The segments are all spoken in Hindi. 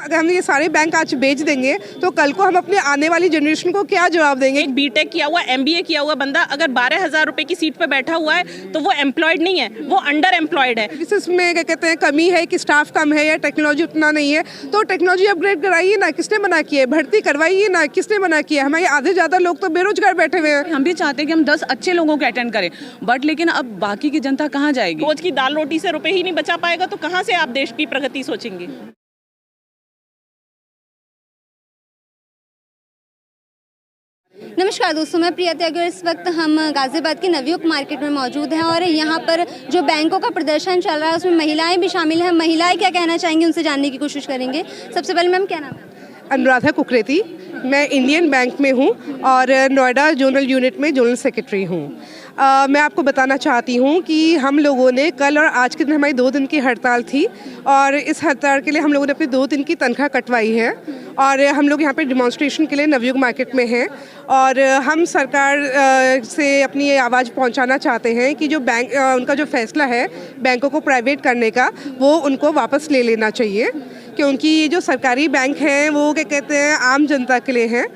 अगर हम ये सारे बैंक आज बेच देंगे तो कल को हम अपने आने वाली जनरेशन को क्या जवाब देंगे? एक बीटेक किया हुआ, एमबीए किया हुआ बंदा अगर 12,000 रुपए की सीट पे बैठा हुआ है तो वो एम्प्लॉयड नहीं है, वो अंडर एम्प्लॉयड है। इसमें क्या कहते हैं कमी है कि स्टाफ कम है या टेक्नोलॉजी उतना नहीं है, तो टेक्नोलॉजी अपग्रेड कराइए ना, किसने मना किया है? भर्ती करवाइए ना, किसने मना किया? हमारे आधे ज़्यादा लोग तो बेरोजगार बैठे हुए हैं। हम भी चाहते हैं कि हम 10 अच्छे लोगों को अटेंड करें, बट लेकिन अब बाकी की जनता कहाँ जाएगी? रोज की दाल रोटी से रुपए ही नहीं बचा पाएगा तो कहाँ से आप देश की प्रगति सोचेंगे? नमस्कार दोस्तों, मैं प्रिया त्यागी और इस वक्त हम गाज़ियाबाद की नवयुग मार्केट में मौजूद हैं और यहाँ पर जो बैंकों का प्रदर्शन चल रहा है उसमें महिलाएं भी शामिल हैं। महिलाएं क्या कहना चाहेंगी उनसे जानने की कोशिश करेंगे। सबसे पहले मैम क्या नाम है? अनुराधा कुकरेती, मैं इंडियन बैंक में हूँ और नोएडा जोनल यूनिट में जोनल सेक्रेटरी हूँ। मैं आपको बताना चाहती हूँ कि हम लोगों ने कल और आज के दिन हमारी 2 दिन की हड़ताल थी और इस हड़ताल के लिए हम लोगों ने अपनी 2 दिन की तनख्वाह कटवाई है और हम लोग यहाँ पे डिमॉन्स्ट्रेशन के लिए नवयुग मार्केट में हैं और हम सरकार से अपनी ये आवाज़ पहुँचाना चाहते हैं कि जो बैंक उनका जो फैसला है बैंकों को प्राइवेट करने का, वो उनको वापस ले लेना चाहिए, क्योंकि ये जो सरकारी बैंक हैं वो क्या कहते हैं आम जनता के लिए हैं।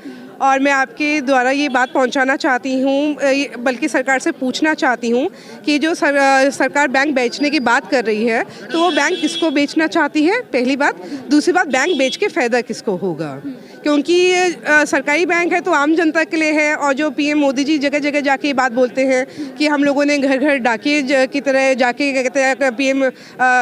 और मैं आपके द्वारा ये बात पहुंचाना चाहती हूँ, बल्कि सरकार से पूछना चाहती हूँ कि जो सरकार बैंक बेचने की बात कर रही है तो वो बैंक किसको बेचना चाहती है, पहली बात। दूसरी बात, बैंक बेच के फ़ायदा किसको होगा? क्योंकि सरकारी बैंक है तो आम जनता के लिए है और जो पीएम मोदी जी जगह जगह जाके ये बात बोलते हैं कि हम लोगों ने घर घर डाकिए की तरह जाके क्या कहते हैं पीएम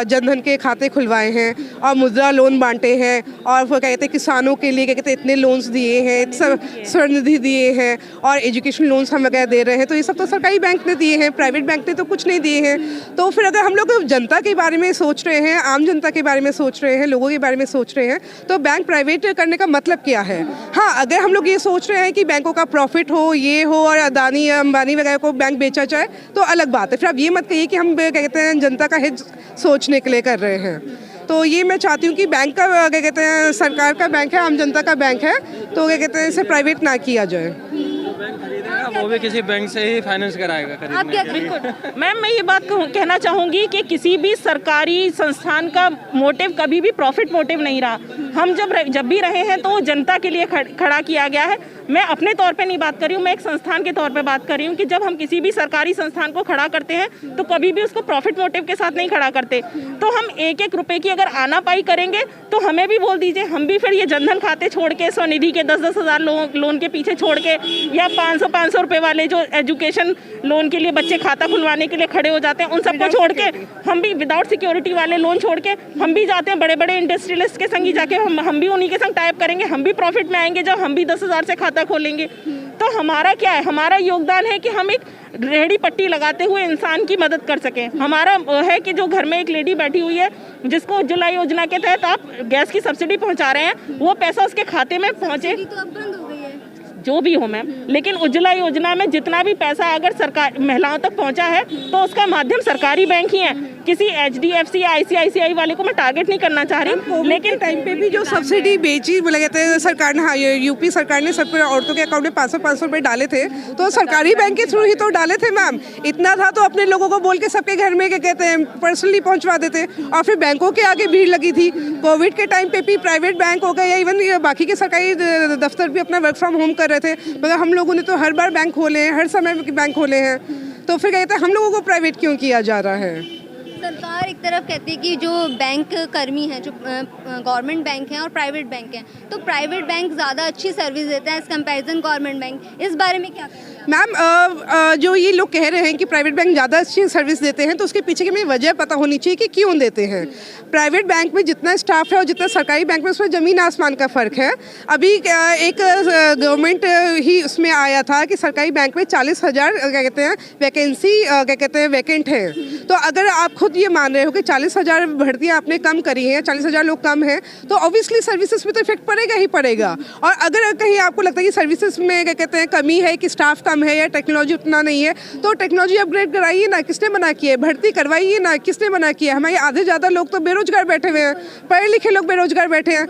जनधन के खाते खुलवाए हैं और मुद्रा लोन बांटे हैं और वो क्या कहते हैं किसानों के लिए क्या कहते हैं इतने लोन्स दिए हैं, स्वनिधि दिए हैं और एजुकेशन लोन्स हम वगैरह दे रहे हैं, तो ये सब तो सरकारी बैंक ने दिए हैं, प्राइवेट बैंक ने तो कुछ नहीं दिए हैं। तो फिर अगर हम लोग जनता के बारे में सोच रहे हैं, आम जनता के बारे में सोच रहे हैं, लोगों के बारे में सोच रहे हैं, तो बैंक प्राइवेट करने का मतलब क्या है? हाँ, अगर हम लोग ये सोच रहे हैं कि बैंकों का प्रॉफिट हो, ये हो और अदानी अंबानी वगैरह को बैंक बेचा जाए तो अलग बात है। फिर आप ये मत कहिए कि हम क्या कहते हैं जनता का हित सोचने के लिए कर रहे हैं। तो ये मैं चाहती हूँ कि बैंक का क्या कहते हैं सरकार का बैंक है, आम जनता का बैंक है, तो क्या कहते हैं इसे प्राइवेट ना किया जाए। वो भी किसी बैंक से ही फाइनेंस कराएगा खरीदने। बिल्कुल मैम, मैं ये बात कहना चाहूँगी कि किसी भी सरकारी संस्थान का मोटिव कभी भी प्रॉफिट मोटिव नहीं रहा। हम जब भी रहे हैं तो जनता के लिए खड़ा किया गया है। मैं अपने तौर पे नहीं बात कर रही हूँ, मैं एक संस्थान के तौर पे बात कर रही हूँ कि जब हम किसी भी सरकारी संस्थान को खड़ा करते हैं तो कभी भी उसको प्रॉफिट मोटिव के साथ नहीं खड़ा करते। तो हम 1-1 रुपए की अगर आनापाई करेंगे तो हमें भी बोल दीजिए, हम भी फिर ये जनधन खाते छोड़ के स्वनिधि के 10-10 हज़ार लोन के पीछे छोड़ के या 500 रुपए वाले जो एजुकेशन लोन के लिए बच्चे खाता खुलवाने के लिए खड़े हो जाते हैं, उन सबको छोड़ के हम भी विदाउट सिक्योरिटी वाले लोन छोड़ के हम भी जाते हैं बड़े बड़े इंडस्ट्रियलिस्ट के संग ही जाके हम भी उन्हीं के संग टाइप करेंगे, हम भी प्रॉफिट में आएंगे जब हम भी 10,000 से खाता खोलेंगे। तो हमारा क्या है, हमारा योगदान है कि हम एक रेहड़ी पट्टी लगाते हुए इंसान की मदद कर सकें। हमारा है कि जो घर में एक लेडी बैठी हुई है जिसको उज्ज्वला योजना के तहत आप गैस की सब्सिडी पहुंचा रहे हैं, वो पैसा उसके खाते में पहुंचे, जो भी हो मैम, लेकिन उज्ज्वला योजना में जितना भी पैसा अगर सरकार महिलाओं तक पहुंचा है तो उसका माध्यम सरकारी बैंक ही है। किसी HDFC या ICICI वाले को मैं टारगेट नहीं करना चाह रही, लेकिन टाइम पे भी जो सब्सिडी बेची बोला कहते हैं सरकार ने, हाँ, यूपी सरकार ने सब औरतों के अकाउंट में 500 रुपए डाले थे, तो सरकारी बैंक के थ्रू ही तो डाले थे मैम। इतना था तो अपने लोगों को बोल के सबके घर में क्या कहते हैं पर्सनली पहुंचवा देते और फिर बैंकों के आगे भीड़ लगी थी। कोविड के टाइम पे भी प्राइवेट बैंक हो गए या इवन बाकी के सरकारी दफ्तर भी अपना वर्क फ्रॉम होम कर रहे थे, मगर हम लोगों ने तो हर बार बैंक खोले हैं, हर समय बैंक खोले हैं, तो फिर कहते हैं हम लोगों को प्राइवेट क्यों किया जा रहा है? सरकार एक तरफ कहती है कि जो बैंक कर्मी हैं, जो गवर्नमेंट बैंक हैं और प्राइवेट बैंक हैं, तो प्राइवेट बैंक ज़्यादा अच्छी सर्विस देते हैं एज कंपैरिजन गवर्नमेंट बैंक। इस बारे में क्या कहेंगे मैम? जो ये लोग कह रहे हैं कि प्राइवेट बैंक ज़्यादा अच्छी सर्विस देते हैं तो उसके पीछे की हमें वजह पता होनी चाहिए कि क्यों देते हैं। प्राइवेट बैंक में जितना स्टाफ है और जितना सरकारी बैंक में उसमें ज़मीन आसमान का फ़र्क है। अभी एक गवर्नमेंट ही उसमें आया था कि सरकारी बैंक में 40,000 क्या कहते हैं वैकेंसी क्या कहते हैं वैकेंट है। तो अगर आप खुद ये मान रहे हो कि 40,000 भर्तियाँ आपने कम करी हैं, 40,000 लोग कम हैं, तो ऑब्वियसली सर्विसेज में तो इफेक्ट पड़ेगा ही पड़ेगा। और अगर कहीं आपको लगता है कि सर्विसेज में क्या कहते हैं कमी है, कि स्टाफ कम है या टेक्नोलॉजी उतना नहीं है, तो टेक्नोलॉजी अपग्रेड कराइए ना, किसने मना किया है? भर्ती करवाइए ना, किसने मना किया? हमारे आधे ज़्यादा लोग तो बेरोजगार बैठे हुए हैं, पढ़े लिखे लोग बेरोजगार बैठे हैं।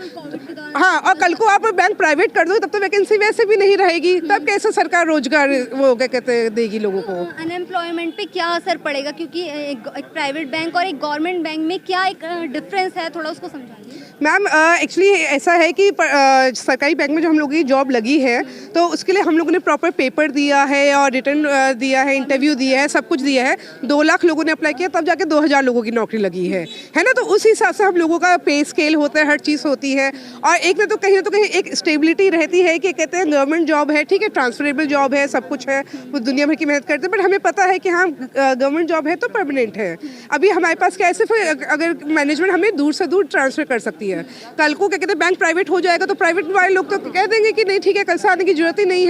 हाँ, और कल को आप बैंक प्राइवेट कर दो तब तो वैकेंसी वैसे भी नहीं रहेगी, तब कैसे सरकार रोजगार वो क्या कहते हैं देगी लोगों को? अनएम्प्लॉयमेंट पे क्या असर पड़ेगा, क्योंकि एक प्राइवेट बैंक और एक गवर्नमेंट बैंक में क्या एक डिफरेंस है, थोड़ा उसको समझाइए। मैम एक्चुअली ऐसा है कि सरकारी बैंक में जो हम लोगों की जॉब लगी है तो उसके लिए हम लोगों ने प्रॉपर पेपर दिया है और रिटर्न दिया है, इंटरव्यू दिया है, सब कुछ दिया है। 2 लाख लोगों ने अप्लाई किया तब जाके 2000 लोगों की नौकरी लगी है ना। तो उस हिसाब से हम लोगों का पे स्केल होता है, हर चीज़ होती है। और एक ना तो कहीं एक स्टेबिलिटी रहती है कि कहते हैं गवर्नमेंट जॉब है, ठीक है, ट्रांसफरेबल जॉब है, सब कुछ है, वो दुनिया भर की मेहनत करते हैं, बट हमें पता है कि हाँ गवर्नमेंट जॉब है तो परमानेंट है। अभी हमारे पास क्या है, सिर्फ अगर मैनेजमेंट हमें दूर से दूर ट्रांसफर कर सकती है। कल को क्या कहते हैं बैंक प्राइवेट हो जाएगा तो प्राइवेट वाले लोग तो कह देंगे कि नहीं ठीक है, कल से आने की जरूरत ही नहीं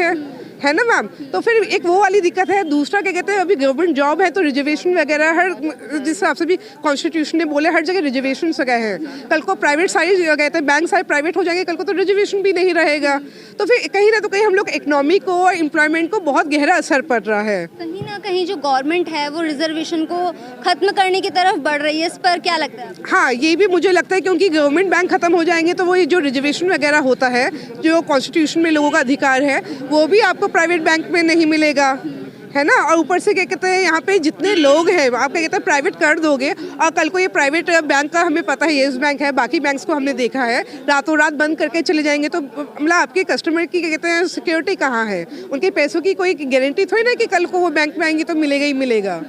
है ना मैम। तो फिर एक वो वाली दिक्कत है। दूसरा क्या कहते हैं, अभी गवर्नमेंट जॉब है तो रिजर्वेशन वगैरह हर जिस हिसाब से भी कॉन्स्टिट्यूशन ने बोले हर जगह रिजर्वेशन वगैरह हैं। कल को प्राइवेट सारी कहते हैं बैंक सारे प्राइवेट हो जाएंगे, कल को तो रिजर्वेशन भी नहीं रहेगा। तो फिर कहीं ना तो कहीं हम लोग इकोनॉमी को और एम्प्लॉयमेंट को बहुत गहरा असर पड़ रहा है। कहीं ना कहीं जो गवर्नमेंट है वो रिजर्वेशन को खत्म करने की तरफ बढ़ रही है, इस पर क्या लगता है? हाँ, ये भी मुझे लगता है, क्योंकि गवर्नमेंट बैंक खत्म हो जाएंगे तो वो ये जो रिजर्वेशन वगैरह होता है, जो कॉन्स्टिट्यूशन में लोगों का अधिकार है, वो भी आपको प्राइवेट बैंक में नहीं मिलेगा, है ना। और ऊपर से क्या कहते हैं, यहाँ पे जितने लोग हैं आप क्या कहते हैं प्राइवेट कर दोगे और कल को ये प्राइवेट बैंक का हमें पता है येस बैंक है, बाकी बैंक्स को हमने देखा है रातों रात बंद करके चले जाएंगे तो मतलब आपके कस्टमर की क्या कहते हैं सिक्योरिटी कहाँ है? उनके पैसों की कोई गारंटी थोड़ी ना कि कल को वो बैंक में आएंगी तो मिलेगा ही मिलेगा।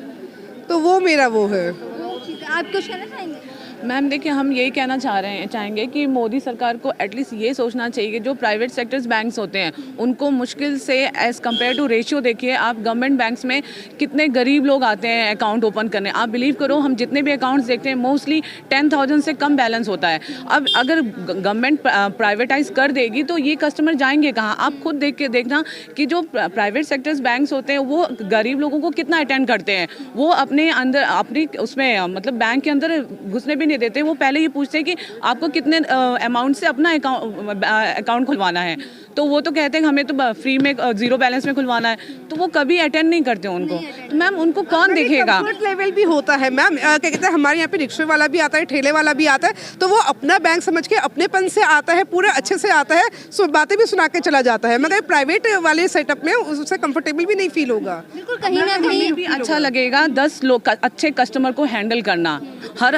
तो वो मेरा वो है। आप कुछ कहना चाहेंगे? मैम देखिए, हम यही कहना चाहेंगे कि मोदी सरकार को एटलीस्ट ये सोचना चाहिए कि जो प्राइवेट सेक्टर्स बैंक्स होते हैं उनको मुश्किल से एज़ कम्पेयर टू रेशियो देखिए, आप गवर्नमेंट बैंक्स में कितने गरीब लोग आते हैं अकाउंट ओपन करने। आप बिलीव करो, हम जितने भी अकाउंट्स देखते हैं मोस्टली 10,000 से कम बैलेंस होता है। अब अगर गवर्नमेंट प्राइवेटाइज कर देगी तो ये कस्टमर जाएंगे कहाँ? आप खुद देख के देखना कि जो प्राइवेट सेक्टर्स बैंक्स होते हैं वो गरीब लोगों को कितना अटेंड करते हैं। वो अपने अंदर अपनी उसमें मतलब बैंक के अंदर घुसने भी नहीं देते। वो पहले ये पूछते हैं कि आपको कितने अमाउंट से अपना अकाउंट खुलवाना है, तो वो तो कहते हैं हमें तो फ्री में 0 बैलेंस में खुलवाना है, तो वो कभी अटेंड नहीं करते उनको। तो मैम उनको कौन देखेगा? लेवल भी होता है मैम, क्या कहते हैं हमारे यहाँ पे रिक्शे वाला भी आता है, ठेले वाला भी आता है, तो वो अपना बैंक समझ के अपनेपन से आता है, पूरे अच्छे से आता है, बातें भी सुना के चला जाता है। मगर प्राइवेट वाले सेटअप में उससे कंफर्टेबल भी नहीं फील होगा। बिल्कुल, कहीं ना कहीं भी अच्छा लगेगा 10 लोग अच्छे कस्टमर को हैंडल करना।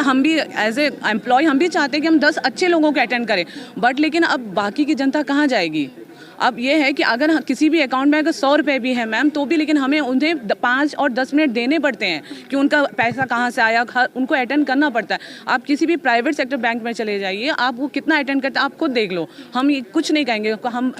हम भी एज ए एम्प्लॉय हम भी चाहते हैं कि हम 10 अच्छे लोगों को अटेंड करें, बट लेकिन अब बाकी की जनता कहाँ जाएगी? अब ये है कि अगर किसी भी अकाउंट में अगर 100 रुपये भी है मैम तो भी लेकिन हमें उन्हें 5 और 10 मिनट देने पड़ते हैं कि उनका पैसा कहाँ से आया, उनको अटेंड करना पड़ता है। आप किसी भी प्राइवेट सेक्टर बैंक में चले जाइए, आप वो कितना अटेंड करते हैं आप खुद देख लो। हम ये कुछ नहीं कहेंगे, हम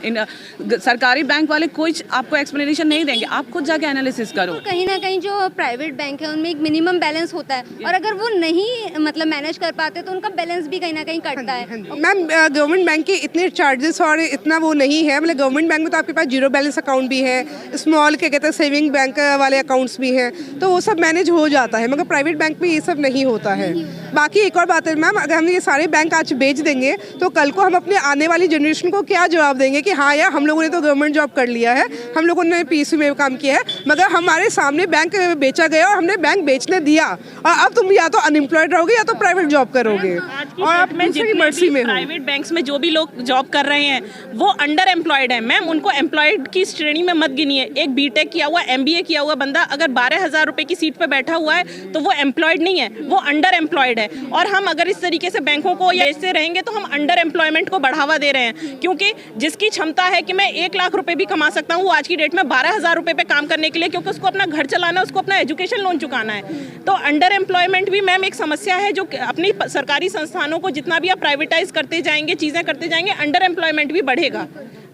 सरकारी बैंक वाले कुछ आपको एक्सप्लेनेशन नहीं देंगे, आप खुद जाके एनालिसिस करो। कहीं ना कहीं जो प्राइवेट बैंक है उनमें एक मिनिमम बैलेंस होता है और अगर वो नहीं मतलब मैनेज कर पाते तो उनका बैलेंस भी कहीं ना कहीं कटता है। मैम गवर्नमेंट बैंक के इतने चार्जेस और इतना वो नहीं है, गवर्नमेंट बैंक में तो आपके पास 0 बैलेंस अकाउंट भी है, स्मॉल क्या कहते हैं सेविंग बैंक वाले अकाउंट्स भी हैं, तो वो सब मैनेज हो जाता है। मगर प्राइवेट बैंक में ये सब नहीं होता है। बाकी एक और बात है मैम, अगर हम ये सारे बैंक आज बेच देंगे तो कल को हम अपने आने वाली जनरेशन को क्या जवाब देंगे कि हाँ यार हम लोगों ने तो गवर्नमेंट जॉब कर लिया है, हम लोगों ने PSU में काम किया है, मगर हमारे सामने बैंक बेचा गया और हमने बैंक बेचने दिया और अब तुम या तो अनएम्प्लॉयड रहोगे या तो प्राइवेट जॉब करोगे और आप दूसरे की मर्जी में हो। प्राइवेट बैंक्स में जो भी लोग जॉब कर रहे हैं वो अंडर एम्प्लॉयड है मैम, उनको एम्प्लॉयड की श्रेणी में मत गिनिए। एक बीटेक किया हुआ MBA किया हुआ बंदा अगर 12,000 रुपए की सीट पर बैठा हुआ है तो वो एम्प्लॉयड नहीं है, वो अंडर एम्प्लॉयड है। और हम अगर इस तरीके से बैंकों को या ऐसे रहेंगे तो हम अंडर एम्प्लॉयमेंट को बढ़ावा दे रहे हैं, क्योंकि जिसकी क्षमता है कि मैं 1 लाख रुपए भी कमा सकता हूँ वो आज की डेट में 12,000 रुपए पे काम करने के लिए, क्योंकि उसको अपना घर चलाना है, उसको अपना एजुकेशन लोन चुकाना है। तो अंडर एम्प्लॉयमेंट भी मैम एक समस्या है जो अपनी सरकारी संस्थानों को जितना भी आप प्राइवेटाइज करते जाएंगे, चीज़ें करते जाएंगे, अंडर एम्प्लॉयमेंट भी बढ़ेगा,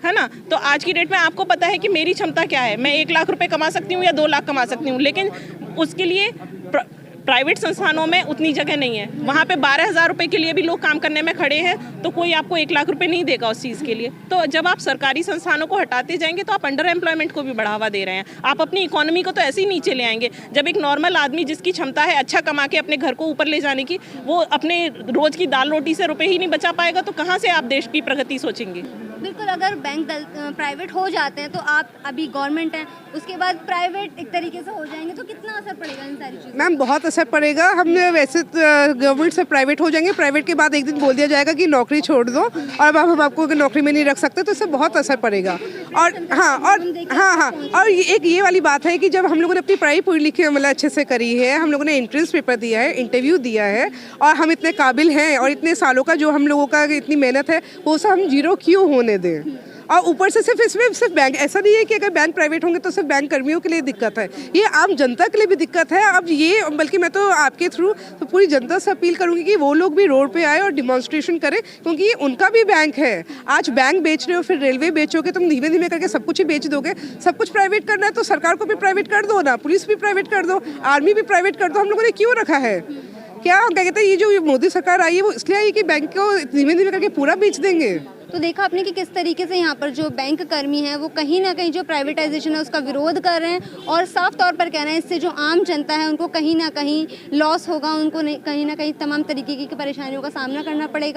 है ना। तो आज की डेट में आपको पता है कि मेरी क्षमता क्या है, मैं 1 लाख रुपए कमा सकती हूँ या 2 लाख कमा सकती हूँ, लेकिन उसके लिए प्राइवेट संस्थानों में उतनी जगह नहीं है। वहाँ पे 12,000 रुपए के लिए भी लोग काम करने में खड़े हैं, तो कोई आपको 1 लाख रुपए नहीं देगा उस चीज़ के लिए। तो जब आप सरकारी संस्थानों को हटाते जाएंगे तो आप अंडर एम्प्लॉयमेंट को भी बढ़ावा दे रहे हैं, आप अपनी इकोनॉमी को तो ऐसे ही नीचे ले आएंगे। जब एक नॉर्मल आदमी जिसकी क्षमता है अच्छा कमा के अपने घर को ऊपर ले जाने की, वो अपने रोज की दाल रोटी से रुपए ही नहीं बचा पाएगा, तो कहाँ से आप देश की प्रगति सोचेंगे? बिल्कुल, अगर बैंक प्राइवेट हो जाते हैं तो आप अभी गवर्नमेंट हैं, उसके बाद प्राइवेट एक तरीके से हो जाएंगे तो कितना असर पड़ेगा इन सारी चीज़ों? मैम बहुत असर पड़ेगा। हमने वैसे गवर्नमेंट से प्राइवेट हो जाएंगे, प्राइवेट के बाद एक दिन बोल दिया जाएगा कि नौकरी छोड़ दो और अब हम आपको नौकरी में नहीं रख सकते हैं तो इससे बहुत असर पड़ेगा। और और एक ये वाली बात है कि जब हम लोगों ने अपनी पढ़ाई पूरी लिखी मतलब अच्छे से करी है, हम लोगों ने एंट्रेंस पेपर दिया है, इंटरव्यू दिया है और हम इतने काबिल हैं और इतने सालों का जो हम लोगों का इतनी मेहनत है वो सब हम जीरो क्यों होने दें। और ऊपर से सिर्फ बैंक, ऐसा नहीं है कि अगर बैंक प्राइवेट होंगे तो सिर्फ बैंक कर्मियों के लिए दिक्कत है, ये आम जनता के लिए भी दिक्कत है। अब ये बल्कि मैं तो आपके थ्रू तो पूरी जनता से अपील करूंगी कि वो लोग भी रोड पे आए और डिमॉन्स्ट्रेशन करें, क्योंकि ये उनका भी बैंक है। आज बैंक बेच रहे हो, फिर रेलवे बेचोगे, तुम धीमे धीमे करके सब कुछ ही बेच दोगे। सब कुछ प्राइवेट करना है तो सरकार को भी प्राइवेट कर दो ना, पुलिस भी प्राइवेट कर दो, आर्मी भी प्राइवेट कर दो। हम लोगों ने क्यों रखा है? क्या हम क्या कहते हैं, ये जो मोदी सरकार आई है वो इसलिए आई कि बैंक को धीमे धीमे करके पूरा बेच देंगे। तो देखा आपने कि किस तरीके से यहाँ पर जो बैंक कर्मी हैं वो कहीं ना कहीं जो प्राइवेटाइजेशन है उसका विरोध कर रहे हैं और साफ तौर पर कह रहे हैं इससे जो आम जनता है उनको कहीं ना कहीं लॉस होगा, उनको कहीं ना कहीं तमाम तरीके की परेशानियों का सामना करना पड़ेगा।